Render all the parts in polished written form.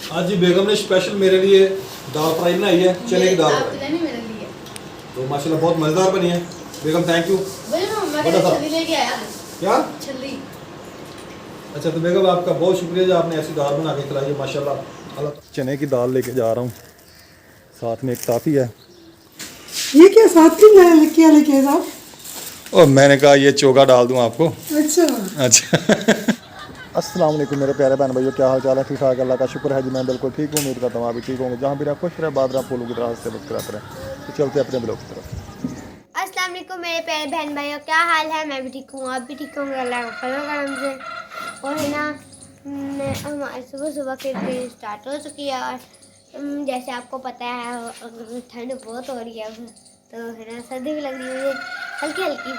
आज जी बेगम ने स्पेशल मेरे लिए दाल फ्राई बनाई है, चने की दाल फ्राई। मेरे लिए तो माशाल्लाह बहुत मज़ेदार बनी है। बेगम थैंक यू। छल्ली लेके आया क्या? छल्ली। अच्छा तो बेगम आपका बहुत शुक्रिया जो आपने ऐसी दाल बना के खिलाई है माशाल्लाह। अल्लाह चने की दाल लेके जा रहा हूँ, साथ में एक टाफ़ी है। ये क्या साथ में क्या लेके आए आप? और मैंने कहा ये चोगा डाल दूँ आपको। अच्छा अच्छा अस्सलाम वालेकुम मेरे प्यारे बहन भाइयों, क्या हाल चाल है? ठीक ठाक, अल्लाह का शुक्र है जी, मैं बिल्कुल ठीक हूँ। उम्मीद करता हूँ आप भी ठीक होंगे। जहाँ भी रहा खुश रहे, बाद रहा फूलों की तरह से मुस्कुराते रहे। तो चलते अपने ब्लॉग की तरफ। अस्सलाम वालेकुम मेरे प्यारे बहन भाइयों, क्या हाल है? मैं भी ठीक हूँ, आप भी ठीक होंगे अल्लाह का फजल करम से। और है ना, हमारी सुबह सुबह की ट्रेन स्टार्ट हो चुकी है। और जैसे आपको पता है ठंड बहुत हो रही है अब, तो है ना सर्दी भी लग रही है हल्की हल्की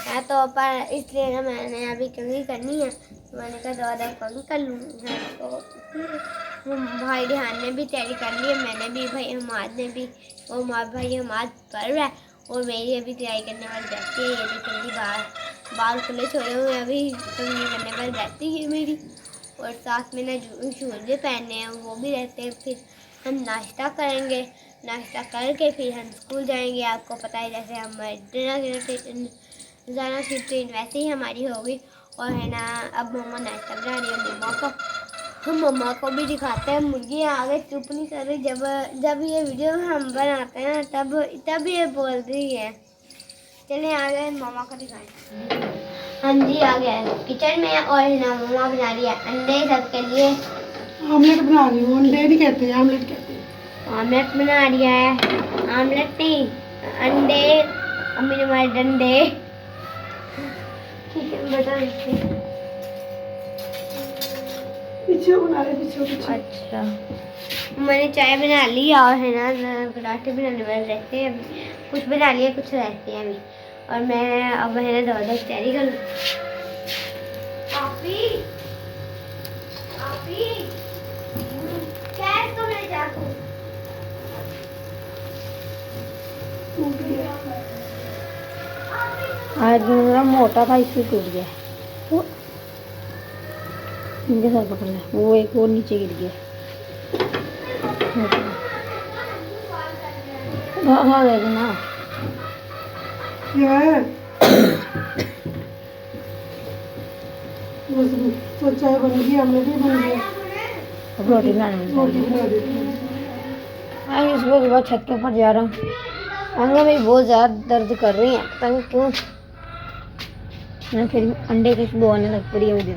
है तो पर इसलिए ना मैंने अभी कंघी करनी है, तो मैंने कहा दवा कंघी कर लूँ। तो भाई रिहान ने भी तैयारी कर ली है, मैंने भी, भाई हमाद ने भी। और भाई हमाद पढ़ रहा है और मेरी अभी तैयारी करने वाली रहती है। ये देखिए बाल खुले छोड़े हुए अभी कंघी करने वाली रहती है मेरी। और साथ में ना शूज़ पहनने हैं वो भी रहते हैं। फिर हम नाश्ता करेंगे, नाश्ता करके फिर हम स्कूल जाएंगे। आपको पता है जैसे हम ज़ाना की ट्रेन वैसे ही हमारी होगी। और है ना अब मम्मा नाश्ता बना रही है, हम मम्मा को भी दिखाते हैं। मुर्गियाँ आगे चुप नहीं कर रही, जब ये वीडियो हम बनाते हैं तब ये बोल रही है। चलिए आ गए मम्मा को दिखाएं। हाँ जी आ गया है किचन में। और है ना मम्मा बना रही है अंडे सबके लिए। आमलेट बना रही हूँ, अंडे नहीं कहते हैं, आमलेट कहते हैं। ऑमलेट बना रही है, आमलेट नहीं अंडे, अम्मी ने हमारे डंडे। ठीक है बेटा पीछे बना रहे, पीछे। अच्छा मैंने चाय बना ली और है ना पराठे बनाने वाले रहते हैं अभी, कुछ बना लिया कुछ रहते हैं अभी। और मैं अब है ना दवा की तैयारी कर लूँ। आज मेरा मोटा था इसलिए टूट गया। इनके साथ पकड़ लिया, वो एक और नीचे गिर गया। हाँ गए ना क्या है? बस तो चाय बन गई, आमलेट भी बन गया, रोटी बनाने रोटी बना देती हूँ। मैं इस वक्त बाद छत के ऊपर जा रहा हूँ। अंगे मेरी बहुत ज़्यादा दर्द कर रही है, पता नहीं क्यों। मैं फिर अंडे के बोलने लग पड़ी है मुझे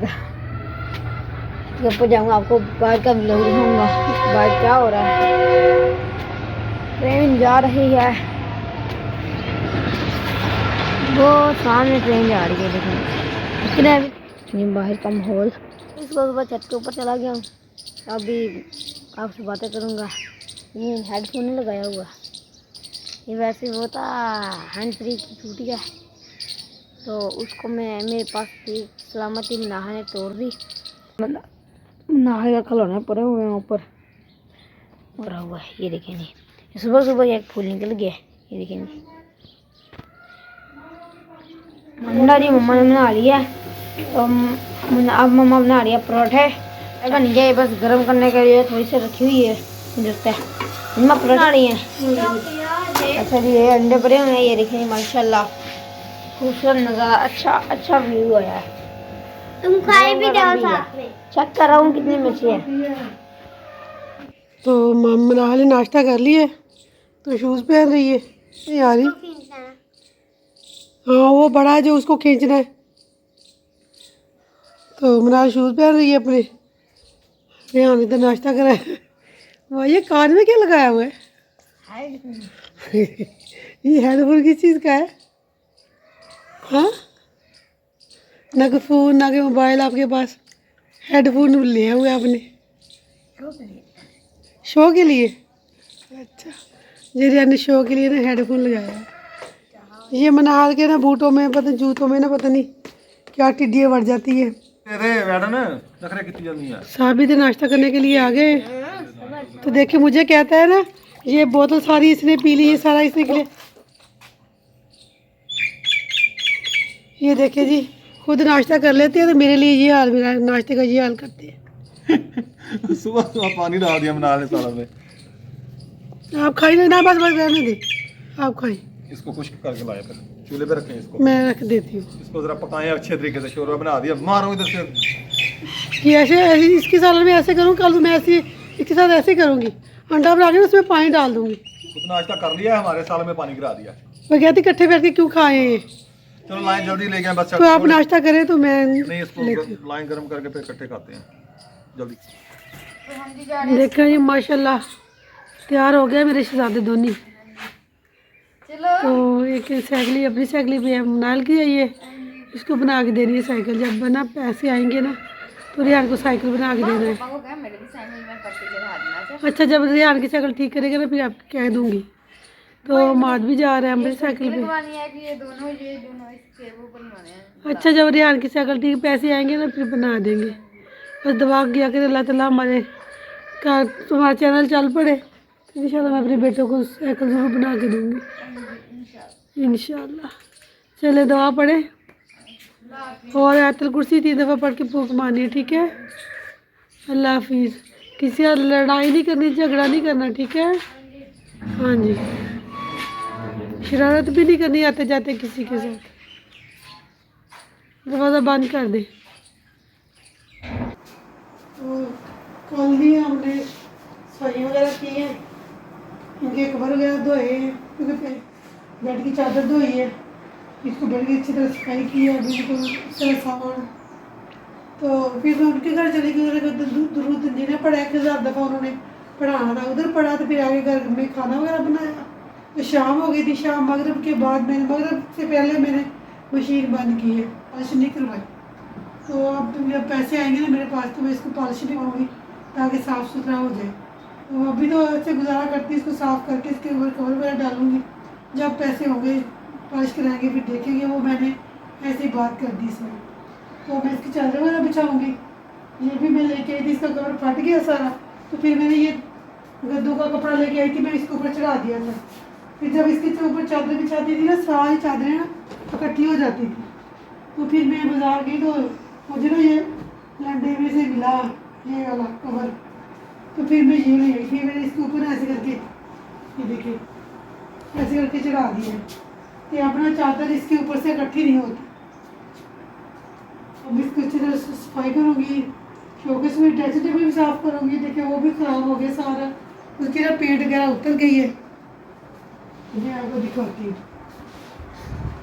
तो ऊपर जाऊँगा, आपको बाहर का ब्लॉग दिखाऊंगा बाहर क्या हो रहा है। ट्रेन जा रही है, वो सामने ट्रेन जा रही है, लेकिन ये बाहर का माहौल। इस वक्त छत के ऊपर चला गया हूँ, अभी आपसे बातें करूँगा। ये हेडफोन नहीं लगाया हुआ, ये वैसे वो था हैंड फ्री की टूटी है, तो उसको मेरे पास थी, सलामती में नहा ने तोड़ दी। मतलब नहा का खिलौने पड़े हुए हैं ऊपर भरा हुआ है। ये देखें जी, सुबह सुबह एक फूल निकल गया, ये देखें जी। अंडा जी मम्मा ने बना लिया, तो अब मम्मा बना रही है परोठे। बन गए, बस गर्म करने के लिए थोड़ी सी रखी हुई है जैसे मम्मा परोठे बना रही हैं। अच्छा जी ये अंडे पड़े हुए हैं, ये देखें माशाल्लाह खूबसूरत नज़ारा, अच्छा व्यू आया है। तुम खाए भी जाओ साथ में, चेक कर रहा हूँ कितनी मिर्ची है। तो मम्मा ने नाश्ता कर लिया, तो शूज़ पहन रही है यारी। हाँ वो बड़ा है जो उसको खींचना है, तो मनाल शूज़ पहन रही है अपने। यहाँ इधर नाश्ता करा है। वाह ये कान में क्या लगाया हुआ है? ये हेडफोन किस चीज़ का है? हाँ ना कोई फ़ोन ना कोई मोबाइल आपके पास, हेडफोन लिया हुआ है आपने शो के लिए। अच्छा जेरिया ने शो के लिए ना हेडफोन लगाया है। ये मनाल के ना बूटों में पता जूतों में ना पता नहीं क्या टिड्डियाँ बढ़ जाती है। साबित नाश्ता करने के लिए आ गए, तो देखिए मुझे कहता है ना ये बोतल सारी इसने पी ली, ये सारा इसने के लिए। ये देखिए जी खुद नाश्ता कर लेते हैं तो मेरे लिए ये हाल, मेरा नाश्ते का ये हाल करते हैं। सुबह सुबह पानी डाल दिया बना ले सालन में। आप खाई ना, बस बस रहने दे, आप खाई, इसको खुश्क करके लाए, फिर चूल्हे पे रखें इसको, मैं रख देती हूँ। इसको जरा पकाएं अच्छे तरीके से, शोरबा बना दिया, मारो इधर से। कि ऐसे ऐसे इसकी सालन में ऐसे करूँ, कल मैं ऐसी इसके साथ ऐसे करूँगी, अंडा बना के उसमें पानी डाल दूँगी। खुद नाश्ता कर लिया है, हमारे साल में पानी गिरा दिया। मैं कहती इकट्ठे बैठ के क्यों खाए ये, चलो लाइन जल्दी ले गए बस। तो आप नाश्ता करें तो मैं नहीं, इसको लाइन गर्म करके फिर इकट्ठे खाते हैं जल्दी। देखा ये माशाल्लाह तैयार हो गया मेरे शहजादे दोनों। तो एक साइकिल अपनी साइकिल पे नाल की है, ये इसको बना के देनी है साइकिल। जब बना पैसे आएंगे ना तो रिहान को साइकिल बना के देना है। अच्छा, जब रिहान की साइकिल ठीक करेगा ना फिर आपको कह दूंगी। तो माद भी जा रहे हैं हमारी साइकिल पे। अच्छा, जब रिहान की साइकिल ठीक पैसे आएंगे ना फिर बना देंगे। बस दुआ किया कि अल्लाह ताला हमारे का तुम्हारा चैनल चल पड़े, तो इंशाल्लाह मैं अपने बेटों को साइकिल ज़रूर बना के दूँगी इंशाल्लाह। चले दुआ पढ़े और आयतुल कुर्सी 3 दफ़ा पढ़ के फूंक मारनी है, ठीक है। अल्लाह हाफिज़। किसी से लड़ाई नहीं करनी, झगड़ा नहीं करना, ठीक है। हाँ जी, शरारत भी नहीं करनी आते जाते किसी के साथ। दरवाज़ा बंद कर दे। कल भी हमने सफाई वगैरह की है, इनके कवर वगैरह धोए हैं, क्योंकि बेड की चादर धोई है, इसको बेड की अच्छी तरह सफाई की है, बिल्कुल सामान। तो फिर मैं उनके घर चली गई, दुरूद जिन्हें पढ़ा 1000 दफ़ा उन्होंने पढ़ाना था, उधर पढ़ा। तो फिर आगे घर में खाना वगैरह बनाया, तो शाम हो गई थी। शाम मगरब के बाद मैंने, मगरब से पहले मैंने मशीन बंद की है, पॉलिश नहीं करवाई। तो अब जब पैसे आएंगे ना मेरे पास तो मैं इसको पॉलिश करवाऊँगी ताकि साफ़ सुथरा हो जाए। तो अभी तो अच्छे गुजारा करती, इसको साफ़ करके इसके ऊपर कवर वगैरह डालूँगी। जब पैसे होंगे पॉलिश कराएंगे फिर देखेंगे। वो मैंने ऐसे ही बात कर दी इसमें। तो मैं इसकी चादर वगैरह बिछाऊँगी। ये भी मैं लेके आई थी, इसका कवर फट गया सारा, तो फिर मैंने ये गद्दों का कपड़ा लेके आई थी, मैं इसके ऊपर चढ़ा दिया था। फिर जब इसके ऊपर चादर बिछाती थी ना, सारी चादरें ना इकट्ठी हो जाती थी। तो फिर मैं बाज़ार गई तो मुझे ना ये लंडे में से मिला ये वाला कवर, तो फिर मैं ये ले आई। फिर मैंने इसके ऊपर ऐसे करके, ये देखिए ऐसे करके चढ़ा दिया कि अपना चादर इसके ऊपर से इकट्ठी नहीं होती। अब इसको अच्छी तरह सफाई करूँगी, शोकेस में ड्रेसिंग टेबल भी साफ़ करूँगी। देखिए वो भी ख़राब हो गया सारा, उसकी ना पेंट वगैरह उतर गई है। मैं आपको दिखाती हूँ,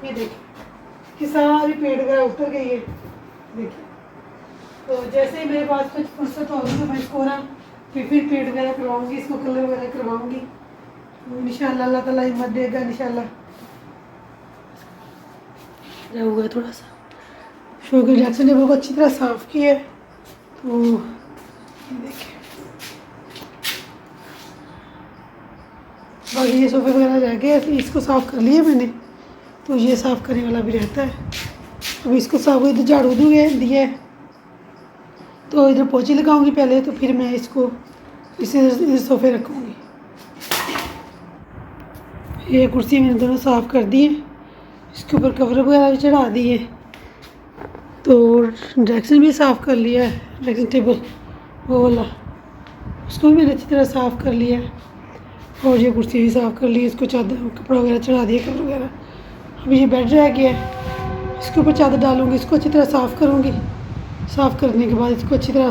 ये देखिए कि सारी पेंट वगैरह उतर गई है, देखिए। तो जैसे ही मेरे पास कुछ फुर्सत होगी तो मैं इसको ना फिर पेंट वगैरह करवाऊँगी, इसको कलर वगैरह करवाऊँगी इंशाल्लाह। अल्लाह ताला हिम्मत देगा इंशाल्लाह। रहूँगा थोड़ा सा शोके जैक्सन टेबल को अच्छी तरह साफ़ किया है। तो देखिए बाकी ये सोफे वगैरह रह गए, इसको साफ़ कर लिया मैंने। तो ये साफ़ करने वाला भी रहता है। अब इसको साफ़ इधर झाड़ू दूँगे दिया है, तो इधर पोछी लगाऊंगी पहले, तो फिर मैं इसको इधर सोफे रखूँगी। ये कुर्सी मैंने दोनों साफ़ कर दी है, इसके ऊपर कवर वगैरह भी चढ़ा दिए। तो ड्रेसिंग भी साफ़ कर लिया है, ड्रेसिंग टेबल वो वाला, उसको भी मैंने अच्छी तरह साफ़ कर लिया है। और ये कुर्सी भी साफ़ कर ली, इसको चादर कपड़ा वगैरह चढ़ा दिया, कवर वगैरह। अभी ये बेड रह गया है, इसके ऊपर चादर डालूँगी, इसको अच्छी तरह साफ़ करूँगी। साफ़ करने के बाद इसको अच्छी तरह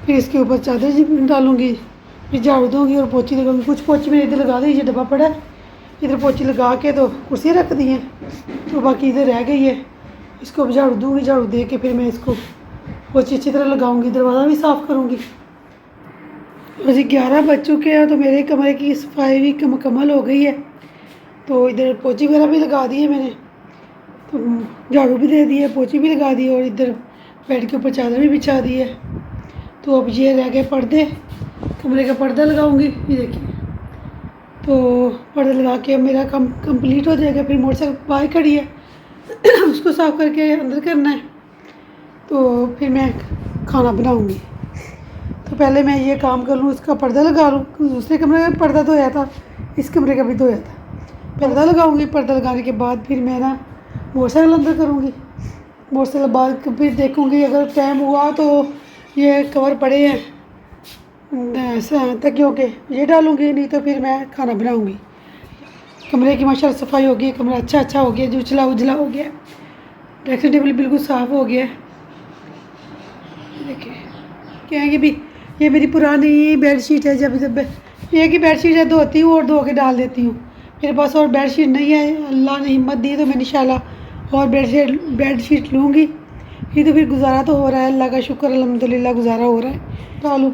फिर इसके ऊपर चादर डालूँगी, फिर झाड़ू दूँगी और पोछी लगाऊँगी। कुछ पोछी मैंने इधर लगा दी, ये डब्बा पड़ा है, इधर पोछी लगा के तो कुर्सी रख दी है, तो बाकी इधर रह गई है। इसको झाड़ू दूँगी, झाड़ू दे के फिर मैं इसको पोछी अच्छी तरह लगाऊँगी, दरवाज़ा भी साफ़ करूँगी। अभी 11 बज चुके हैं, तो मेरे कमरे की सफाई भी मुकम्मल हो गई है। तो इधर पोछी वगैरह भी लगा दी है मैंने, तो झाड़ू भी दे दी है, पोछी भी लगा दी है, और इधर बेड के ऊपर चादर भी बिछा दी है। तो अब ये रह गए पर्दे, कमरे का पर्दा लगाऊंगी। ये देखिए, तो पर्दा लगा के अब मेरा काम कंप्लीट हो जाएगा। फिर मोटरसाइकिल बाहर खड़ी है उसको साफ़ करके अंदर करना है, तो फिर मैं खाना बनाऊंगी। तो पहले मैं ये काम कर लूँ, इसका पर्दा लगा लूँ। दूसरे कमरे में पर्दा धोया था, इस कमरे का भी धोया था। पर्दा लगाऊंगी, पर्दा लगाने के बाद फिर मैं ना मोटरसाइकिल अंदर करूँगी। मोटरसाइकिल बाद फिर देखूँगी, अगर टाइम हुआ तो ये कवर पड़े हैं तकियों के, ये डालूंगी, नहीं तो फिर मैं खाना बनाऊंगी। कमरे की माशाल्लाह सफाई हो गई, कमरा अच्छा हो गया, जो उजला उजला हो गया, ड्रेसिंग टेबल बिल्कुल साफ़ हो गया। देखिए कहेंगे भी ये मेरी पुरानी बेडशीट है, जब ये की बेडशीट है धोती हूँ और धो के डाल देती हूँ। मेरे पास और बेडशीट नहीं है, अल्लाह ने हिम्मत दी तो मैं इंशाल्लाह और बेडशीट लूँगी। ये तो फिर गुजारा तो हो रहा है, अल्लाह का शुक्र अल्हम्दुलिल्लाह गुजारा हो रहा है। डालू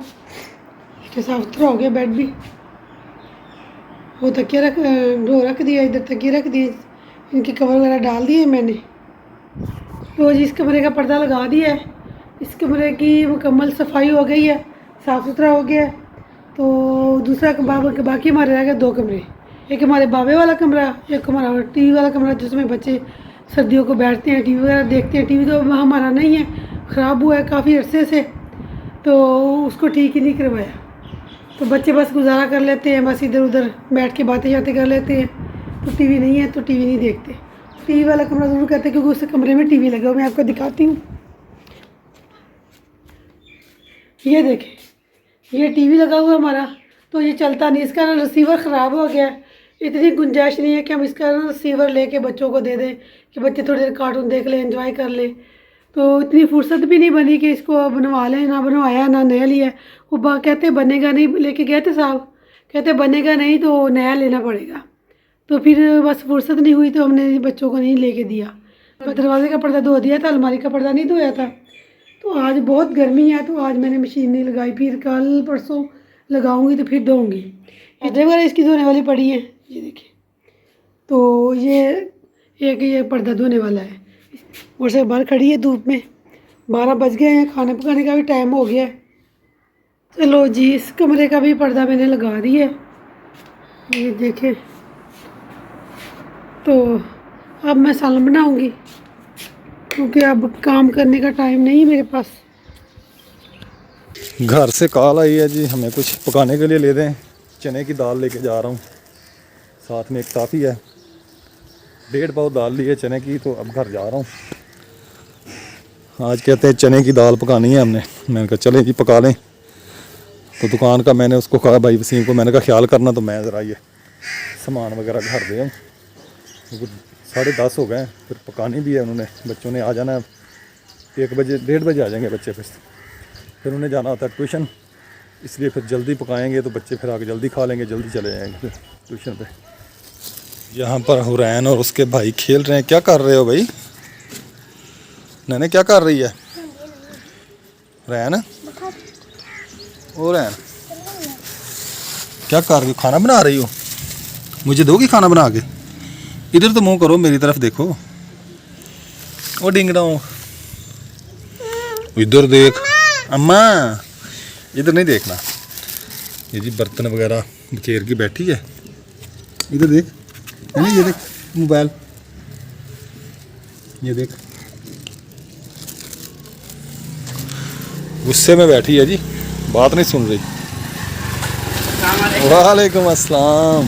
इसके साफ सुथरा हो गया बेड भी। वो तकिया रख दिया, इधर तकिया रख दिए, इनके कवर वगैरह डाल दिए मैंने। तो जी इस कमरे का पर्दा लगा दिया है, इस कमरे की मुकम्मल सफाई हो गई है, साफ़ सुथरा हो गया है। तो दूसरा बाकी हमारे रह गए 2 कमरे, एक हमारे बाबे वाला कमरा, एक हमारा टीवी वाला कमरा जिसमें बच्चे सर्दियों को बैठते हैं, टीवी वगैरह देखते हैं। टीवी तो हमारा नहीं है, ख़राब हुआ है काफ़ी अरसे से, तो उसको ठीक ही नहीं करवाया। तो बच्चे बस गुजारा कर लेते हैं, बस इधर उधर बैठ के बातें शातें कर लेते हैं। तो टीवी नहीं है तो टीवी नहीं देखते। टीवी वाला कमरा ज़रूर कहते हैं क्योंकि उस कमरे में टीवी लगा हुआ, मैं आपको दिखाती हूँ। ये देखें, ये टीवी लगा हुआ हमारा, तो ये चलता नहीं, इसका रिसीवर ख़राब हो गया है। इतनी गुंजाइश नहीं है कि हम इसका रिसीवर लेके बच्चों को दे दें कि बच्चे थोड़ी देर कार्टून देख लें, एंजॉय कर लें। तो इतनी फुर्सत भी नहीं बनी कि इसको बनवा लें, ना बनवाया ना नया लिया। वो कहते बनेगा नहीं, लेके गए थे साहब, कहते बनेगा नहीं तो नया लेना पड़ेगा। तो फिर बस फुर्सत नहीं हुई तो हमने बच्चों को नहीं लेके दिया। दरवाजे का पर्दा धो दिया था, अलमारी का पर्दा नहीं धोया था। तो आज बहुत गर्मी है तो आज मैंने मशीन नहीं लगाई, फिर कल परसों लगाऊंगी तो फिर धोऊंगी। इधर वगैरह इसकी धोने वाली पड़ी है, ये देखिए। तो ये पर्दा धोने वाला है, और से बाहर खड़ी है धूप में। 12 बज गए हैं, खाने पकाने का भी टाइम हो गया है। चलो जी, इस कमरे का भी पर्दा मैंने लगा दिया है, ये देखें। तो अब मैं सालन बनाऊंगी क्योंकि अब काम करने का टाइम नहीं है मेरे पास। घर से कॉल आई है जी, हमें कुछ पकाने के लिए ले दें। चने की दाल लेके जा रहा हूँ, साथ में एक टाफ़ी है। 1.5 पाव दाल ली है चने की, तो अब घर जा रहा हूँ। आज कहते हैं चने की दाल पकानी है हमने, मैंने कहा चलें जी पका लें। तो दुकान का मैंने उसको कहा, भाई वसीम को मैंने कहा ख्याल करना, तो मैं ज़रा ये सामान वगैरह घर दे आऊँ। 10:30 हो गए, फिर पकानी भी है उन्होंने। बच्चों ने आ जाना है 1 बजे, 1:30 बजे आ जाएंगे बच्चे। फिर उन्हें जाना होता है ट्यूशन, इसलिए फिर जल्दी पकाएंगे तो बच्चे फिर आके जल्दी खा लेंगे, जल्दी चले जाएंगे फिर ट्यूशन पे। यहाँ पर हुरैन और उसके भाई खेल रहे हैं। क्या कर रहे हो भाई? नैने क्या कर रही है? रैन ओ रैन क्या कर रही हो? खाना बना रही हो? मुझे दोगी खाना बना के? इधर तो मुंह करो, मेरी तरफ देखो। ओ डिंगड़ाओ, इधर देख। अम्मा इधर नहीं देखना। ये जी बर्तन वगैरह बखेर की बैठी है, इधर देख। नहीं ये देख मोबाइल, ये देख गुस्से में बैठी है जी, बात नहीं सुन रही। वालेकुम अस्सलाम।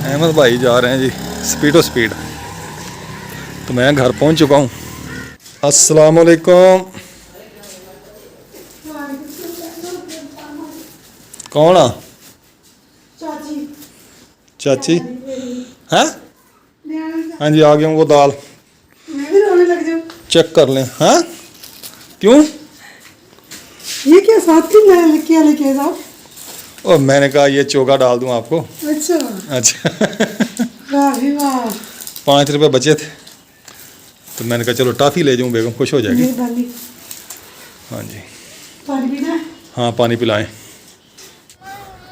अहमद भाई जा रहे हैं जी स्पीडो स्पीड। तो मैं घर पहुंच चुका हूं। अस्सलाम वालेकुम। कौन आ? चाची हैं? हाँ जी आ गया हूँ। वो दाल मैं भी रोने लग जाऊँ। चेक कर लें। हाँ क्यों? ये क्या साथ की क्या लेके साहब? और मैंने कहा ये चोगा डाल दूं आपको। अच्छा अच्छा। वाह 5 रुपए बचे थे तो मैंने कहा चलो टॉफ़ी ले जाऊं, बेगम खुश हो जाएगी। हाँ जी पानी पीना है? हाँ पानी पिलाएं।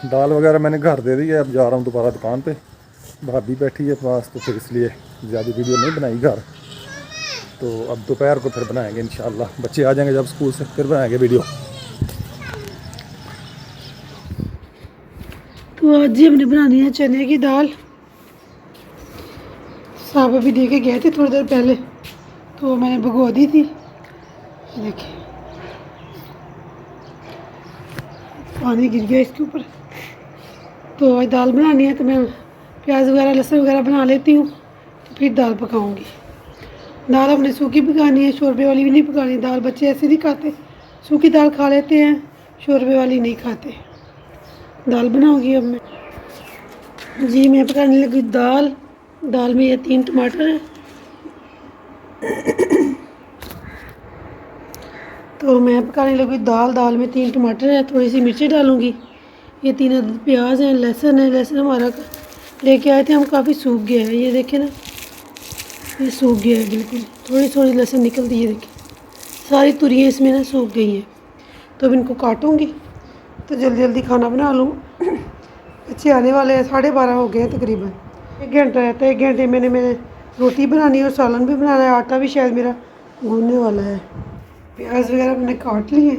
दाल वगैरह मैंने घर दे दी है, अब जा रहा हूँ दोबारा दुकान पे। भाभी बैठी है पास, तो फिर इसलिए ज़्यादा वीडियो नहीं बनाई घर। तो अब दोपहर को फिर बनाएंगे इंशाल्लाह। बच्चे आ जाएंगे जब स्कूल से, फिर बनाएंगे वीडियो। तो आज ही हमने बनानी है चने की दाल। साहब अभी दे के गए थे थोड़ी देर पहले, तो मैंने भगो दी थी। देखिए पानी गिर गया इसके ऊपर। तो आज दाल बनानी है, तो मैं प्याज वगैरह लहसुन वगैरह बना लेती हूँ, तो फिर दाल पकाऊंगी। दाल अपने सूखी पकानी है, शोरबे वाली भी नहीं पकानी। दाल बच्चे ऐसे नहीं खाते, सूखी दाल खा लेते हैं, शोरबे वाली नहीं खाते। दाल बनाऊंगी अब मैं जी। मैं पकाने लगी दाल। दाल में ये 3 टमाटर है, तो मैं पकाने लगी दाल। दाल में 3 टमाटर है, थोड़ी सी मिर्ची डालूंगी, ये 3 अदद प्याज हैं, लहसुन है। लहसुन हमारा लेके आए थे हम, काफ़ी सूख गया है, ये देखें ना, ये सूख गया है बिल्कुल। थोड़ी थोड़ी लहसुन निकलती है, देखिए सारी तुरियाँ इसमें ना सूख गई हैं। तो अब इनको काटूंगी तो जल्दी जल्दी खाना बना लूँ। बच्चे आने वाले हैं, 12:30 हो गए हैं तकरीबन। 1 घंटा रहता है, 1 घंटे में मैंने रोटी बनानी है और सालन भी बनाना है। आटा भी शायद मेरा गूंदने वाला है। प्याज वगैरह मैंने काट लिए।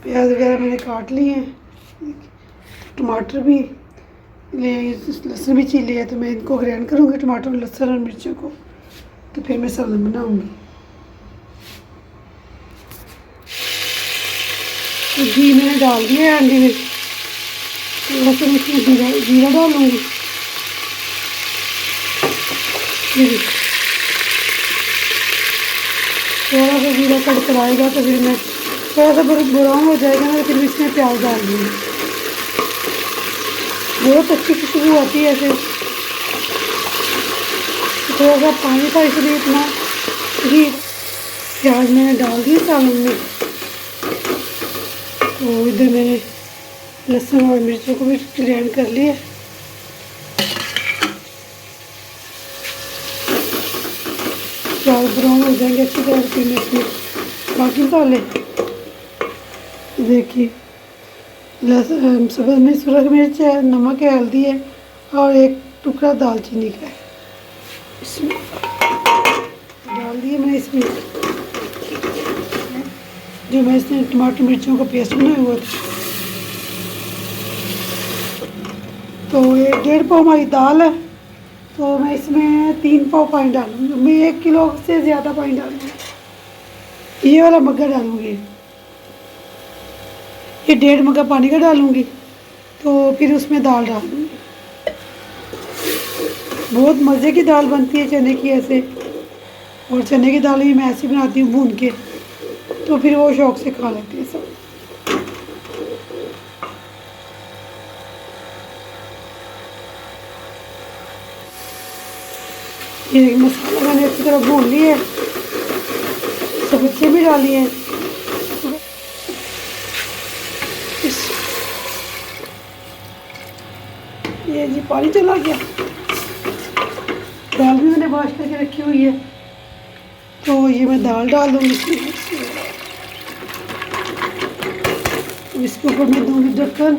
प्याज वगैरह मैंने काट लिए हैं, टमाटर भी ले, लहसुन भी छील लिया, तो मैं इनको ग्राइंड करूँगी, टमाटर लहसुन और मिर्चों को, तो फिर मैं सालन बनाऊँगी। तो घी मैंने डाल दिया है अंडे में, थोड़ा सा इसमें जीरा डालूँगी। थोड़ा सा जीरा कड़कड़ाएगा तो फिर मैं थोड़ा सा ब्राउन हो जाएगा ना, तो फिर इसमें प्याज डाल दूँगी। बहुत अच्छी खुशबू आती है ऐसे। थोड़ा सा पानी था इसलिए इतना घी। प्याज मैंने डाल दिए सालन में। तो इधर मैंने लहसुन और मिर्चों को भी ग्राइंड कर लिया। प्याज ब्राउन हो जाएंगे अच्छी तरह, फिर मैं इसमें बाकी मसाले देखिए, लहसुन, सब्ज़ मिर्च, सूरज मिर्च है, नमक है, हल्दी है और 1 टुकड़ा दालचीनी का है। इसमें डाल दिए मैंने इसमें जो मैं इसमें टमाटर मिर्चों का पेस्ट बनाया हुआ था। तो ये 1.5 पाव हमारी दाल है, तो मैं इसमें 3 पाव पानी डालूँगी। मैं 1 किलो से ज़्यादा पानी डालूँगी। ये वाला मग्गा डालूँगी, ये 1.5 मग्गा पानी का डालूँगी। तो फिर उसमें दाल डाल दूँगी। बहुत मज़े की दाल बनती है चने की ऐसे, और चने की दाल भी मैं ऐसी बनाती हूँ भून के, तो फिर वो शौक़ से खा लेते हैं सब। ये मसाला मैंने अच्छी तरह भून लिया है, सब्ज़ी भी डाली है। ये जी पानी चला गया। दाल भी मैंने वॉश करके रखी हुई है, तो ये मैं दाल डाल दूँगी इसमें। इसके ऊपर मैं दूँगी ढक्कन।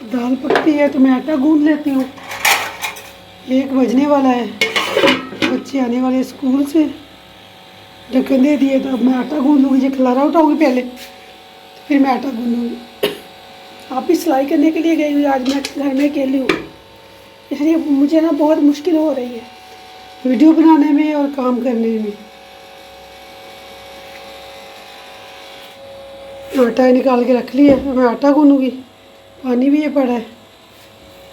दाल पकती है तो मैं आटा गूंद लेती हूँ। 1 बजने वाला है, बच्चे आने वाले स्कूल से। ढक्कन दे दिए, तो अब मैं आटा गूंद लूँगी। ये खलारा उठाऊँगी पहले, तो फिर मैं आटा गूंदूँगी। आप भी सिलाई करने के लिए गई हुई, आज मैं घर में अकेली हूँ, इसलिए मुझे ना बहुत मुश्किल हो रही है वीडियो बनाने में और काम करने में। आटा निकाल के रख लिया, मैं आटा गूंदूँगी। पानी भी ये पड़ा है,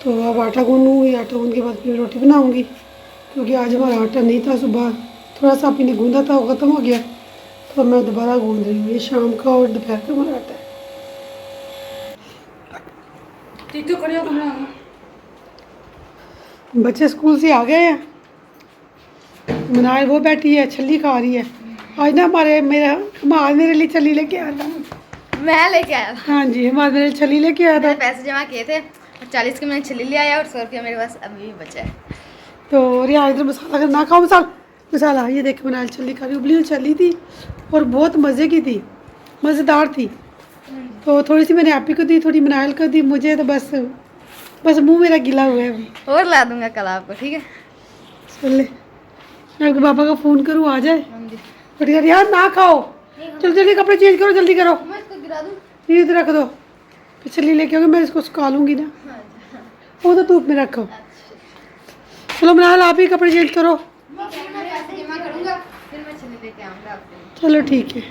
तो अब आटा गूंदूँगी। आटा गूंद के बाद फिर रोटी बनाऊँगी, क्योंकि आज हमारा आटा नहीं था। सुबह थोड़ा सा आपने गूंदा था, वो ख़त्म हो गया, तो मैं दोबारा गूंद रही हूँ। ये शाम का और दोपहर का हमारा आटा है। ठीक तो खड़े हो कमरा। बच्चे स्कूल से आ गए हैं। मनाए वो बैठी है, छली खा रही है। आज ना हमारे मेरे लिए छली लेके आया था। मैं लेके आया था। हाँ जी, हमारे मेरे लिए छली लेके आया था। मैंने पैसे जमा किए थे, 40 के मैंने छली ले आया और 100 रुपया मेरे पास अभी भी बचा है। तो रिया इधर मसाला ना खाओ, मसाला ये देख बनाए छली खा रही, उबली छली थी और बहुत मज़े की थी, मज़ेदार थी। तो थोड़ी सी मैंने आप ही को दी, थोड़ी मनाइल को दी। मुझे तो बस मुंह मेरा गिला हुआ है अभी। और ला दूंगा कल आपको, ठीक है? चले मैं आपके पापा का फ़ोन करूँ, आ जाए। बट यार ना खाओ, जल्दी कपड़े चेंज करो, जल्दी करो। मैं इसको गिरा दूँ? ये इधर रख दो, फिर छली लेके आओगे, मैं इसको सुखा लूँगी ना। वो तो धूप में रखो। चलो मनाइल आप ही कपड़े चेंज करो। मैं पैसे जमा करूँगा, फिर मैं छली लेके आऊँगा आपके लिए। चलो ठीक है।